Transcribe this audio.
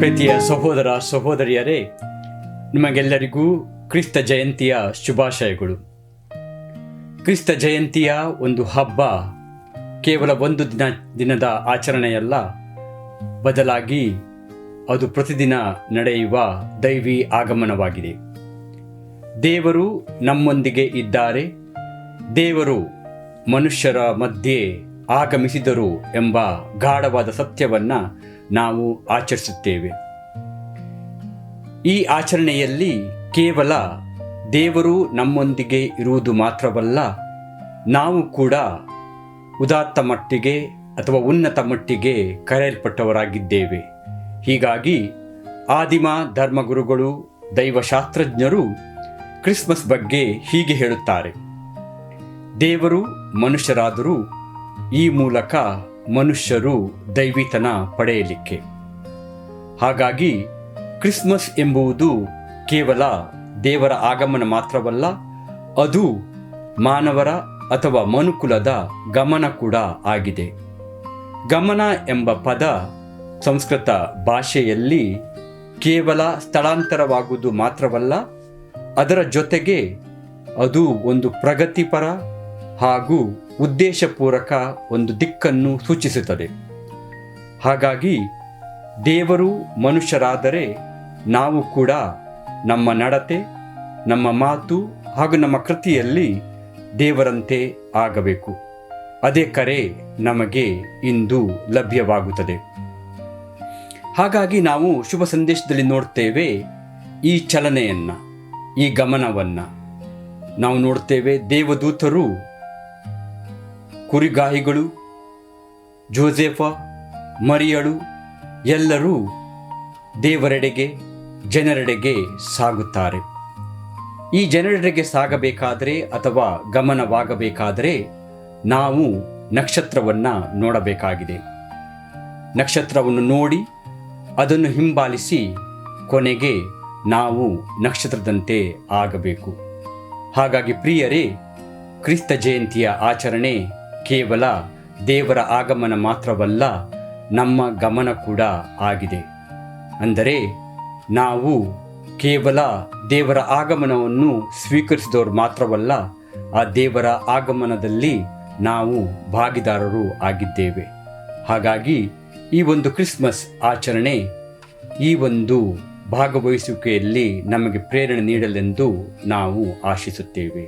ಪ್ರೀತಿಯ ಸಹೋದರ ಸಹೋದರಿಯರೇ, ನಿಮಗೆಲ್ಲರಿಗೂ ಕ್ರಿಸ್ತ ಜಯಂತಿಯ ಶುಭಾಶಯಗಳು. ಕ್ರಿಸ್ತ ಜಯಂತಿಯ ಒಂದು ಹಬ್ಬ ಕೇವಲ ಒಂದು ದಿನದ ಆಚರಣೆಯಲ್ಲ, ಬದಲಾಗಿ ಅದು ಪ್ರತಿದಿನ ನಡೆಯುವ ದೈವಿ ಆಗಮನವಾಗಿದೆ. ದೇವರು ನಮ್ಮೊಂದಿಗೆ ಇದ್ದಾರೆ, ದೇವರು ಮನುಷ್ಯರ ಮಧ್ಯೆ ಆಗಮಿಸಿದರು ಎಂಬ ಗಾಢವಾದ ಸತ್ಯವನ್ನು ನಾವು ಆಚರಿಸುತ್ತೇವೆ. ಈ ಆಚರಣೆಯಲ್ಲಿ ಕೇವಲ ದೇವರು ನಮ್ಮೊಂದಿಗೆ ಇರುವುದು ಮಾತ್ರವಲ್ಲ, ನಾವು ಕೂಡ ಉದಾತ್ತ ಮಟ್ಟಿಗೆ ಅಥವಾ ಉನ್ನತ ಮಟ್ಟಿಗೆ ಕರೆಯಲ್ಪಟ್ಟವರಾಗಿದ್ದೇವೆ. ಹೀಗಾಗಿ ಆದಿಮ ಧರ್ಮಗುರುಗಳು, ದೈವಶಾಸ್ತ್ರಜ್ಞರು ಕ್ರಿಸ್ಮಸ್ ಬಗ್ಗೆ ಹೀಗೆ ಹೇಳುತ್ತಾರೆ: ದೇವರು ಮನುಷ್ಯರಾದರೂ ಈ ಮೂಲಕ ಮನುಷ್ಯರು ದೈವಿತನ ಪಡೆಯಲಿಕ್ಕೆ. ಹಾಗಾಗಿ ಕ್ರಿಸ್ಮಸ್ ಎಂಬುದು ಕೇವಲ ದೇವರ ಆಗಮನ ಮಾತ್ರವಲ್ಲ, ಅದು ಮಾನವರ ಅಥವಾ ಮನುಕುಲದ ಗಮನ ಕೂಡ ಆಗಿದೆ. ಗಮನ ಎಂಬ ಪದ ಸಂಸ್ಕೃತ ಭಾಷೆಯಲ್ಲಿ ಕೇವಲ ಸ್ಥಳಾಂತರವಾಗುವುದು ಮಾತ್ರವಲ್ಲ, ಅದರ ಜೊತೆಗೆ ಅದು ಒಂದು ಪ್ರಗತಿಪರ ಹಾಗೂ ಉದ್ದೇಶಪೂರ್ವಕ ಒಂದು ದಿಕ್ಕನ್ನು ಸೂಚಿಸುತ್ತದೆ. ಹಾಗಾಗಿ ದೇವರು ಮನುಷ್ಯರಾದರೆ ನಾವು ಕೂಡ ನಮ್ಮ ನಡತೆ, ನಮ್ಮ ಮಾತು ಹಾಗೂ ನಮ್ಮ ಕೃತಿಯಲ್ಲಿ ದೇವರಂತೆ ಆಗಬೇಕು. ಅದೇ ಕರೆ ನಮಗೆ ಇಂದು ಲಭ್ಯವಾಗುತ್ತದೆ. ಹಾಗಾಗಿ ನಾವು ಶುಭ ಸಂದೇಶದಲ್ಲಿ ನೋಡ್ತೇವೆ ಈ ಚಲನೆಯನ್ನು, ಈ ಗಮನವನ್ನು ನಾವು ನೋಡ್ತೇವೆ. ದೇವದೂತರು, ಕುರಿಗಾಹಿಗಳು, ಜೋಸೆಫ, ಮರಿಯಳು ಎಲ್ಲರೂ ದೇವರೆಡೆಗೆ, ಜನರೆಡೆಗೆ ಸಾಗುತ್ತಾರೆ. ಈ ಜನರೆಡೆಗೆ ಸಾಗಬೇಕಾದರೆ ಅಥವಾ ಗಮನವಾಗಬೇಕಾದರೆ ನಾವು ನಕ್ಷತ್ರವನ್ನು ನೋಡಬೇಕಾಗಿದೆ. ನಕ್ಷತ್ರವನ್ನು ನೋಡಿ ಅದನ್ನು ಹಿಂಬಾಲಿಸಿ ಕೊನೆಗೆ ನಾವು ನಕ್ಷತ್ರದಂತೆ ಆಗಬೇಕು. ಹಾಗಾಗಿ ಪ್ರಿಯರೇ, ಕ್ರಿಸ್ತ ಜಯಂತಿಯ ಆಚರಣೆ ಕೇವಲ ದೇವರ ಆಗಮನ ಮಾತ್ರವಲ್ಲ, ನಮ್ಮ ಗಮನ ಕೂಡ ಆಗಿದೆ. ಅಂದರೆ ನಾವು ಕೇವಲ ದೇವರ ಆಗಮನವನ್ನು ಸ್ವೀಕರಿಸಿದವರು ಮಾತ್ರವಲ್ಲ, ಆ ದೇವರ ಆಗಮನದಲ್ಲಿ ನಾವು ಭಾಗಿದಾರರು ಆಗಿದ್ದೇವೆ. ಹಾಗಾಗಿ ಈ ಒಂದು ಕ್ರಿಸ್ಮಸ್ ಆಚರಣೆ, ಈ ಒಂದು ಭಾಗವಹಿಸುವಿಕೆಯಲ್ಲಿ ನಮಗೆ ಪ್ರೇರಣೆ ನೀಡಲೆಂದು ನಾವು ಆಶಿಸುತ್ತೇವೆ.